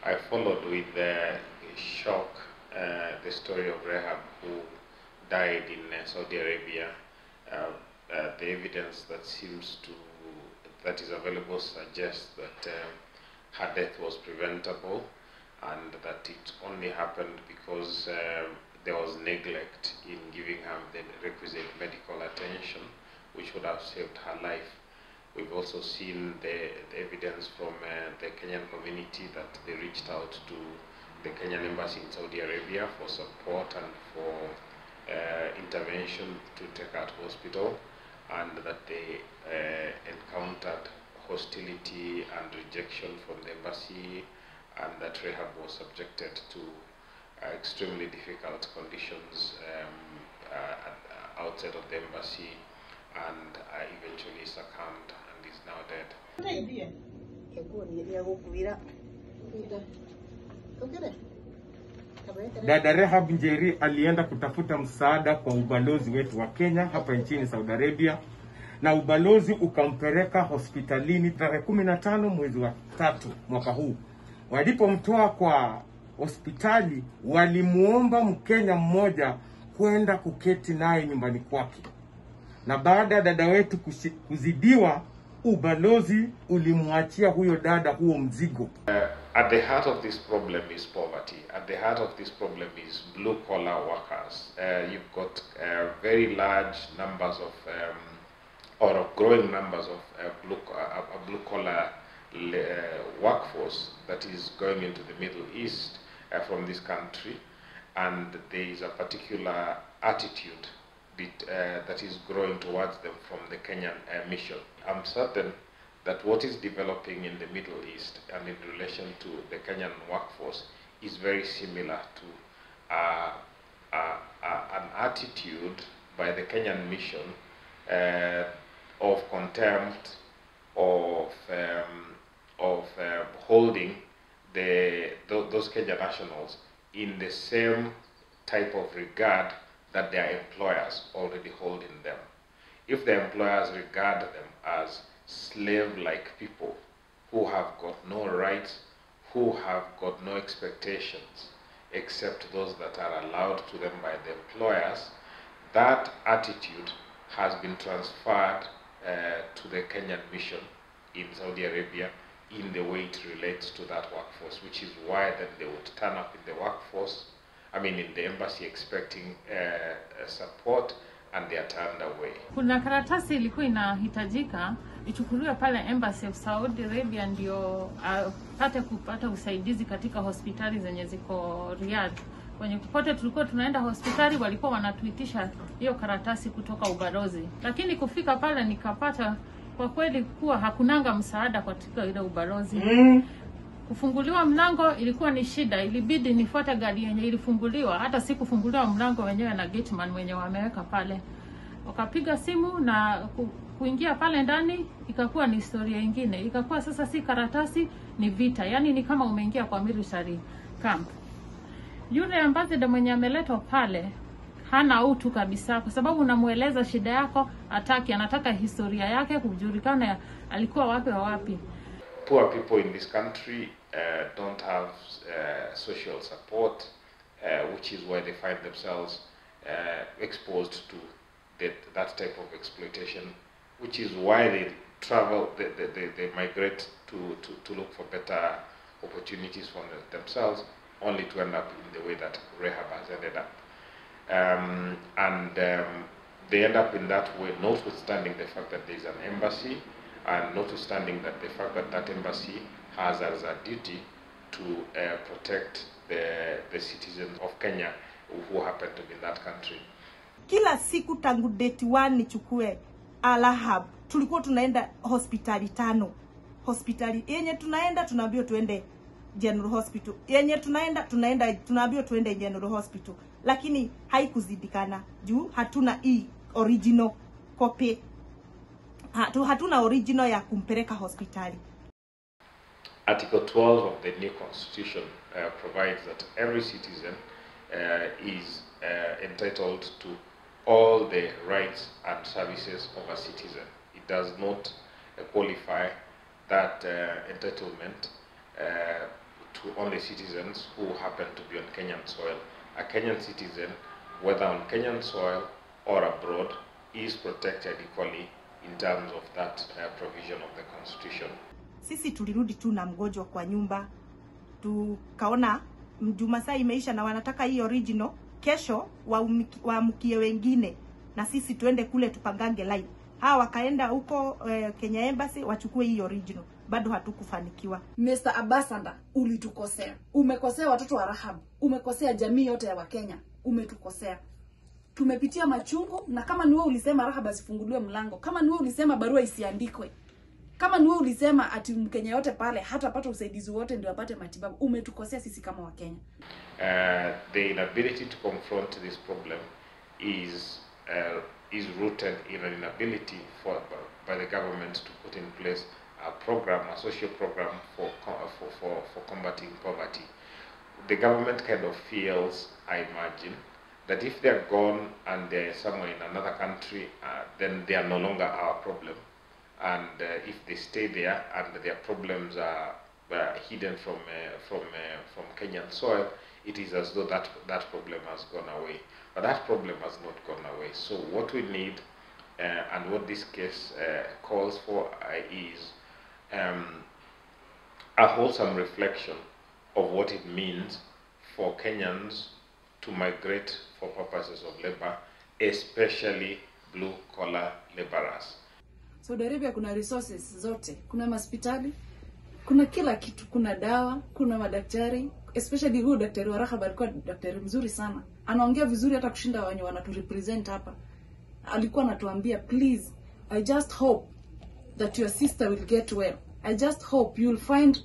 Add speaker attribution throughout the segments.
Speaker 1: I followed with shock the story of Rehab, who died in Saudi Arabia. The evidence that is available suggests that her death was preventable, and that it only happened because there was neglect in giving her the requisite medical attention, which would have saved her life. We've also seen the evidence from the Kenyan community that they reached out to the Kenyan embassy in Saudi Arabia for support and for intervention to take her to hospital, and that they encountered hostility and rejection from the embassy, and that Rehab was subjected to extremely difficult conditions outside of the embassy, and eventually succumbed and is now dead.
Speaker 2: Dada Rehab Njeri alienda kutafuta msaada kwa ubalozi wetu wa Kenya hapa nchini Saudi Arabia, na ubalozi ukampeleka hospitalini tarehe 15 mwezi wa 3 mwaka huu. Walipomtoa kwa hospitali, walimuomba Mkenya mmoja kwenda kuketi naye nyumbani kwake. Na baada ya dada wetu kuzidiwa, ubalozi ulimwachia huyo dada huo mzigo.
Speaker 1: At the heart of this problem is poverty. At the heart of this problem is blue-collar workers. You've got very large numbers of, or growing numbers of blue-collar workforce that is going into the Middle East from this country, and there is a particular attitude that is growing towards them from the Kenyan mission. I'm certain that what is developing in the Middle East and in relation to the Kenyan workforce is very similar to an attitude by the Kenyan mission of contempt, of holding those Kenyan nationals in the same type of regard that their employers already hold in them. If the employers regard them as slave-like people who have got no rights, who have got no expectations except those that are allowed to them by the employers, that attitude has been transferred to the Kenyan mission in Saudi Arabia in the way it relates to that workforce, which is why then they would turn up in the workforce, in the embassy expecting support, and they are turned away.
Speaker 3: Kuna karatasi ilikuwa inahitajika ichukuliwe pale embassy of Saudi Arabia ndio kupata usaidizi katika hospitali zenye ziko Riyadh. Kwenye popote tulikuwa tunaenda hospitali walikuwa wanatuitisha hiyo karatasi kutoka ubalozi. Lakini kufika pale nikapata kwa kweli kuwa hakunanga msaada katika ile ubalozi. Kufunguliwa mlango ilikuwa ni shida, ilibidi nifuate gari yenye ilifunguliwa, hata si kufunguliwa mlango wenyewe na gateman mwenye wameweka pale. Wakapiga simu na kuingia pale ndani, ikakuwa ni historia nyingine. Ikakuwa sasa si karatasi, ni vita. Yani ni kama umeingia kwa military camp. Yule ambassador mwenye ameletwa pale hana utu kabisa, kwa sababu unamueleza shida yako, anataka historia yake kujulikana alikuwa wapi.
Speaker 1: Poor people in this country don't have social support, which is why they find themselves exposed to that type of exploitation, which is why they travel, they migrate to look for better opportunities for themselves, only to end up in the way that Rehab has ended up. They end up in that way, notwithstanding the fact that there is an embassy, and notwithstanding that the fact that that embassy has as a duty to protect the citizens of Kenya who happen to be in that country.
Speaker 4: Kila siku tangu date 1 nichukue Al-Ahab, tulikuwa tunaenda hospitali 5. Hospitali yenye tunaenda tunaambiwa tuende General Hospital. Yenye tunaambiwa tuende General Hospital. Lakini haikuzidikana juu hatuna original copy. Hatuna original ya kumpeleka hospitali.
Speaker 1: Article 12 of the new constitution provides that every citizen is entitled to all the rights and services of a citizen. It does not qualify that entitlement to to only citizens who happen to be on Kenyan soil. A Kenyan citizen, whether on Kenyan soil or abroad, is protected equally in terms of that provision of the constitution.
Speaker 4: Sisi tulirudi tu na mgonjwa kwa nyumba, tukaona Masaa imeisha na wanataka hii original, kesho waamkie wengine na sisi tuende kule tupangange line. Hawa wakaenda huko Kenya Embassy wachukue hii original. Bado hatukufanikiwa.
Speaker 5: Mr. Ambassador, ulitukosea. Umekosea watoto wa Rahab. Umekosea jamii yote ya Wakenya. Umetukosea. Tumepitia machungu, na kama ni wewe ulisema Rahab asifunguliwe mlango, kama ni wewe ulisema barua isiandikwe, kama ni wewe ulisema ati Mkenya yote pale hatapata usaidizi wote ndio apate matibabu, umetukosea sisi kama Wakenya.
Speaker 1: The inability to confront this problem is rooted in an inability by the government to put in place a program, a social program for combating poverty. The government kind of feels, I imagine, that if they're gone and they're somewhere in another country, then they are no longer our problem. And if they stay there and their problems are hidden from Kenyan soil, it is as though that problem has gone away. But that problem has not gone away. So what we need, and what this case calls for, is a wholesome reflection of what it means for Kenyans to migrate for purposes of labor, especially blue-collar laborers.
Speaker 5: Saudi Arabia kuna resources zote, kuna hospitali, kuna kila kitu, kuna dawa, kuna madaktari, especially huyu daktari wa Rahab alikuwa daktari mzuri sana. Anaongea vizuri hata kushinda wenye wanaturepresent hapa. Alikuwa anatuambia, please, I just hope that your sister will get well. I just hope you'll find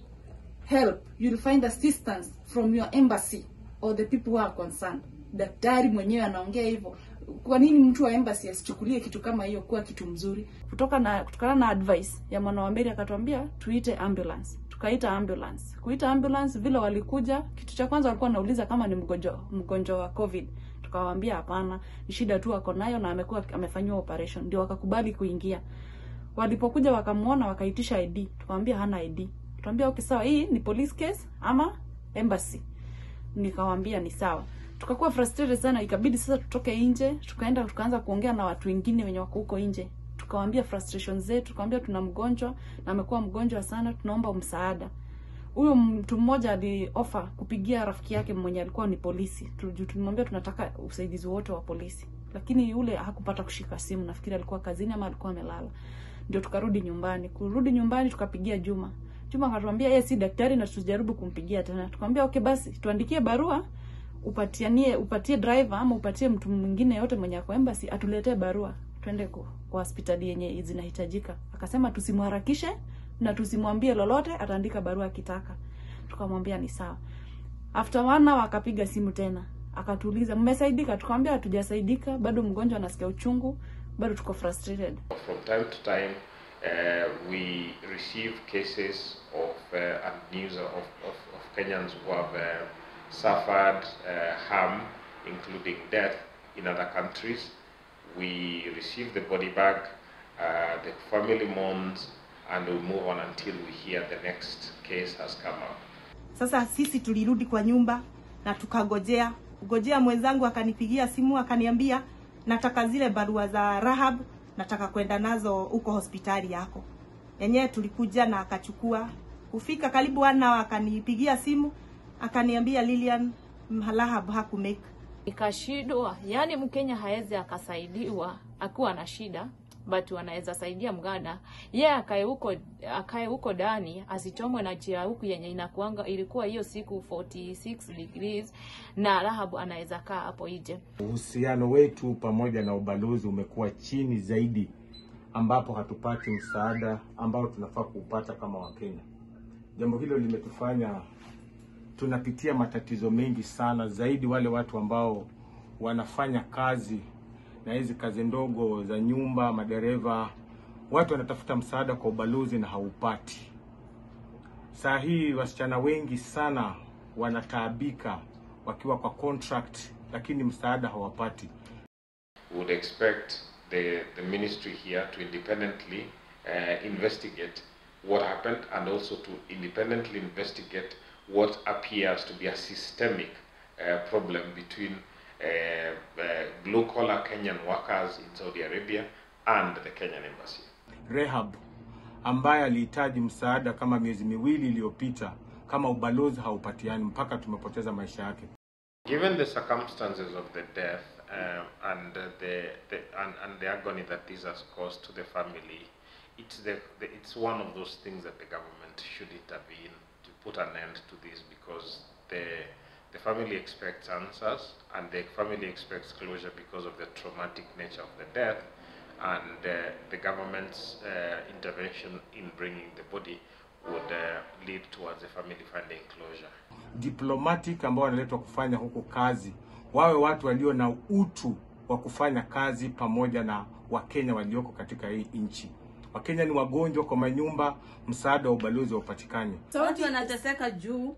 Speaker 5: help, you'll find assistance from your embassy or the people who are concerned. Daktari mwenyewe anaongea hivyo. Kwa nini mtu wa embassy asichukulie kitu kama hiyo kuwa kitu mzuri? Kutokana na advice ya mwana wa Mary akatuambia tuite ambulance. Tukaita ambulance. Kuita ambulance vile walikuja, kitu cha kwanza walikuwa wanauliza kama ni mgonjwa wa COVID. Tukawaambia hapana, ni shida tu ako nayo na amefanywa operation. Ndio wakakubali kuingia. Walipokuja wakamuona wakaitisha ID. Tukamwambia hana ID. Tukamwambia okay sawa, hii ni police case ama embassy. Nikawaambia ni sawa. Tukakuwa frustrated sana, ikabidi sasa tutoke nje, tukaanza kuongea na watu wengine wenye wako huko nje. Tukawaambia frustration zetu, tukamwambia tuna mgonjwa na amekuwa mgonjwa sana, tunaomba msaada. Huyo mtu mmoja alioffer kupigia rafiki yake mwenye alikuwa ni polisi. Tulimwambia tunataka usaidizi wote wa polisi. Lakini yule hakupata kushika simu, nafikiri alikuwa kazini ama alikuwa amelala. Ndio tukarudi nyumbani. Kurudi nyumbani tukapigia Juma. Juma akatuambia yeye si daktari na tusijaribu kumpigia tena. Tukamwambia okay basi, tuandikie barua, upatie driver ama upatie mtu mwingine yote mwenye ako embassy atuletee barua twende kwa hospitali yenye zinahitajika. Akasema tusimharakishe na tusimwambie lolote, ataandika barua akitaka. Tukamwambia ni sawa. After 1 hour akapiga simu tena. Akatuuliza mmesaidika? Tukamwambia hatujasaidika, bado mgonjwa anasikia uchungu, bado tuko frustrated.
Speaker 1: From time to time we receive cases of and news of Kenyans who have suffered harm, including death, in other countries. We receive the body back, the family mourns, and we move on until we hear the next case has come up.
Speaker 4: Sasa sisi tulirudi kwa nyumba na tukagojea. Mwenzangu akanipigia simu akaniambia nataka zile barua za Rahab, nataka kwenda nazo huko hospitali yako. Yenyewe tulikuja na akachukua. Kufika karibu 1 hour akanipigia simu akaniambia Lilian, Rahab hakumake.
Speaker 6: Ikashindwa, yani Mkenya haezi akasaidiwa akiwa na shida, but wanaweza saidia Mganda. Yeye akae huko ndani asichomwe na jia huku yenye inakuanga ilikuwa hiyo siku 46 degrees na Rahab anaweza kaa hapo nje.
Speaker 2: Uhusiano wetu pamoja na ubalozi umekuwa chini zaidi, ambapo hatupati msaada ambao tunafaa kupata kama Wakenya. Jambo hilo limetufanya tunapitia matatizo mengi sana, zaidi wale watu ambao wanafanya kazi na hizi kazi ndogo za nyumba, madereva, watu wanatafuta msaada kwa ubalozi na haupati. Saa hii wasichana wengi sana wanataabika wakiwa kwa contract, lakini msaada hawapati.
Speaker 1: We would expect the ministry here to independently investigate what happened, and also to independently investigate what appears to be a systemic problem between blue-collar Kenyan workers in Saudi Arabia and the Kenyan embassy.
Speaker 2: Rehab ambaye alihitaji msaada kama miezi miwili iliyopita, kama ubalozi haupatiani mpaka tumepoteza maisha yake.
Speaker 1: Given the circumstances of the death and the agony that this has caused to the family, it's one of those things that the government should intervene to put an end to this, because the family expects answers and the family expects closure because of the traumatic nature of the death, and the government's intervention in bringing the body would lead towards the family finding closure.
Speaker 2: Diplomatic ambao wanaletwa kufanya huko kazi wawe watu walio na utu wa kufanya kazi pamoja na Wakenya walioko katika hii nchi. Wakenya ni wagonjwa kwa manyumba, msaada wa ubalozi upatikane.
Speaker 7: Watu wanateseka juu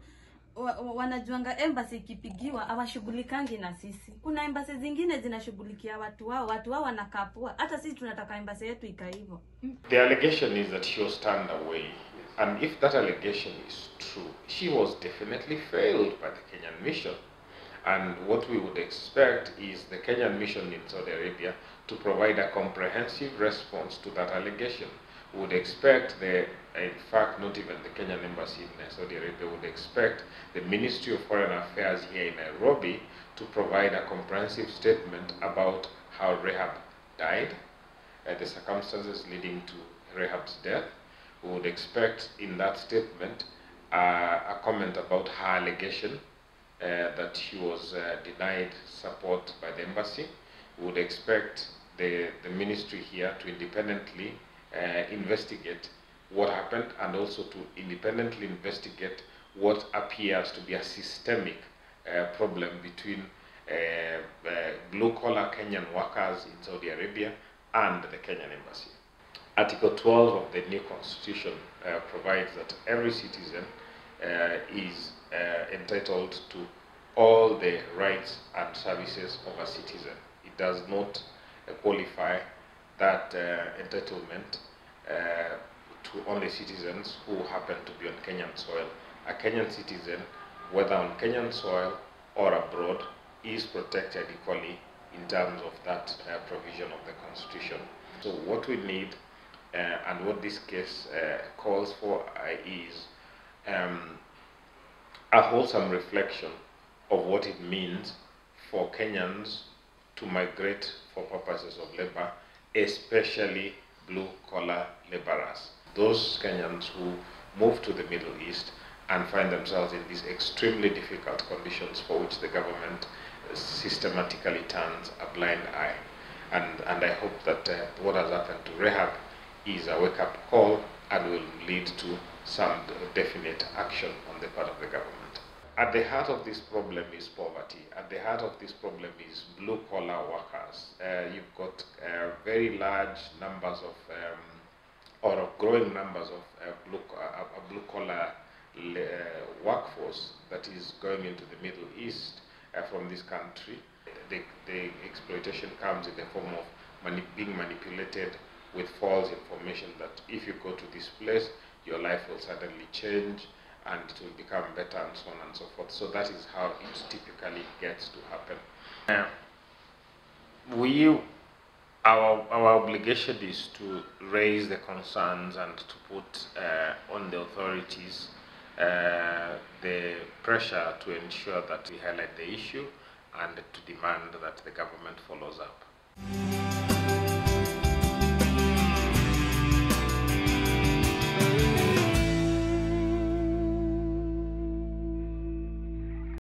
Speaker 7: wanajuanga embassy ikipigiwa hawashughulikangi na sisi. Kuna embassy zingine zinashughulikia watu wao wanakapua. Hata sisi tunataka embassy yetu ikaivo.
Speaker 1: The allegation is that she was turned away, and if that allegation is true, she was definitely failed by the Kenyan mission. And what we would expect is the Kenyan mission in Saudi Arabia to provide a comprehensive response to that allegation. We would expect in fact, not even the Kenyan embassy in Saudi Arabia, would expect the Ministry of Foreign Affairs here in Nairobi to provide a comprehensive statement about how Rehab died, the circumstances leading to Rehab's death. We would expect in that statement a comment about her allegation that she was denied support by the embassy. We would expect the ministry here to independently investigate what happened, and also to independently investigate what appears to be a systemic problem between blue-collar Kenyan workers in Saudi Arabia and the Kenyan embassy. Article 12 of the new constitution provides that every citizen is entitled to all the rights and services of a citizen. It does not qualify that entitlement to only citizens who happen to be on Kenyan soil. A Kenyan citizen, whether on Kenyan soil or abroad, is protected equally in terms of that provision of the Constitution. So what we need and what this case calls for is a wholesome reflection of what it means for Kenyans to migrate for purposes of labor, especially blue-collar laborers. Those Kenyans who move to the Middle East and find themselves in these extremely difficult conditions for which the government systematically turns a blind eye. And I hope that what has happened to Rehab is a wake-up call and will lead to some definite action on the part of the government. At the heart of this problem is poverty. At the heart of this problem is blue-collar workers. You've got very large numbers of, or growing numbers of blue-collar workforce that is going into the Middle East from this country. The exploitation comes in the form of being manipulated with false information that if you go to this place, your life will suddenly change and it will become better, and so on and so forth. So that is how it typically gets to happen. Our obligation is to raise the concerns and to put on the authorities the pressure to ensure that we highlight the issue and to demand that the government follows up.